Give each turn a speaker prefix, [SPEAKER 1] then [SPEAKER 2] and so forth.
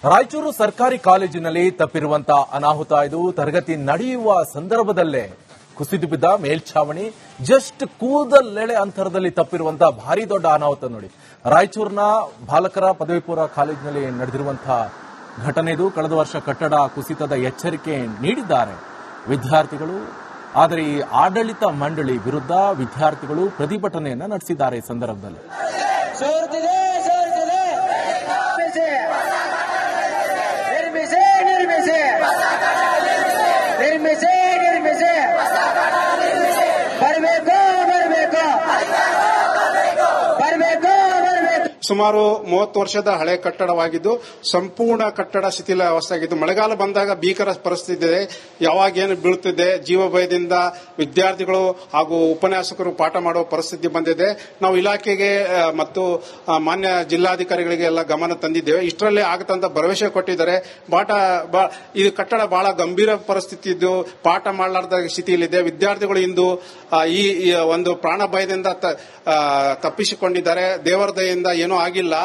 [SPEAKER 1] ರಾಯಚೂರು ಸರ್ಕಾರಿ ಕಾಲೇಜಿನಲ್ಲಿ ತಪ್ಪಿರುವಂತಹ ಅನಾಹುತ ಇದು. ತರಗತಿ ನಡೆಯುವ ಸಂದರ್ಭದಲ್ಲೇ ಕುಸಿದು ಬಿದ್ದ ಮೇಲ್ಛಾವಣಿ, ಜಸ್ಟ್ ಕೂದಲೆಳೆ ಅಂತರದಲ್ಲಿ ತಪ್ಪಿರುವಂತಹ ಭಾರಿ ದೊಡ್ಡ ಅನಾಹುತ ನೋಡಿ. ರಾಯಚೂರಿನ ಬಾಲಕರ ಪದವಿ ಪೂರ್ವ ಕಾಲೇಜಿನಲ್ಲಿ ನಡೆದಿರುವಂತಹ ಘಟನೆ ಇದು. ಕಳೆದ ವರ್ಷ ಕಟ್ಟಡ ಕುಸಿತದ ಎಚ್ಚರಿಕೆ ನೀಡಿದ್ದಾರೆ ವಿದ್ಯಾರ್ಥಿಗಳು. ಆದರೆ ಈ ಆಡಳಿತ ಮಂಡಳಿ ವಿರುದ್ಧ ವಿದ್ಯಾರ್ಥಿಗಳು ಪ್ರತಿಭಟನೆಯನ್ನ ನಡೆಸಿದ್ದಾರೆ. ಈ ಸಂದರ್ಭದಲ್ಲಿ
[SPEAKER 2] ಸುಮಾರು 30 ವರ್ಷದ ಹಳೆ ಕಟ್ಟಡವಾಗಿದ್ದು ಸಂಪೂರ್ಣ ಕಟ್ಟಡ ಶಿಥಿಲಾವಸ್ಥೆಯಾಗಿದ್ದು ಮಳೆಗಾಲ ಬಂದಾಗ ಭೀಕರ ಪರಿಸ್ಥಿತಿ ಇದೆ. ಯಾವಾಗೇನು ಬೀಳುತ್ತಿದೆ, ಜೀವ ಭಯದಿಂದ ವಿದ್ಯಾರ್ಥಿಗಳು ಹಾಗೂ ಉಪನ್ಯಾಸಕರು ಪಾಠ ಮಾಡುವ ಪರಿಸ್ಥಿತಿ ಬಂದಿದೆ. ನಾವು ಇಲಾಖೆಗೆ ಮತ್ತು ಮಾನ್ಯ ಜಿಲ್ಲಾಧಿಕಾರಿಗಳಿಗೆ ಎಲ್ಲ ಗಮನ ತಂದಿದ್ದೇವೆ. ಇಷ್ಟರಲ್ಲೇ ಆಗತ್ತಂತ ಭರವಸೆ ಕೊಟ್ಟಿದ್ದಾರೆ. ಇದು ಕಟ್ಟಡ ಬಹಳ ಗಂಭೀರ ಪರಿಸ್ಥಿತಿ ಇದ್ದು ಪಾಠ ಮಾಡಲಾರ್ದ ಸ್ಥಿತಿಯಲ್ಲಿದೆ. ವಿದ್ಯಾರ್ಥಿಗಳು ಇಂದು ಈ ಒಂದು ಪ್ರಾಣ ಭಯದಿಂದ ತಪ್ಪಿಸಿಕೊಂಡಿದ್ದಾರೆ. ದೇವರ ದಯೆಯಿಂದ ಏನೂ ಆಗಿಲ್ಲ.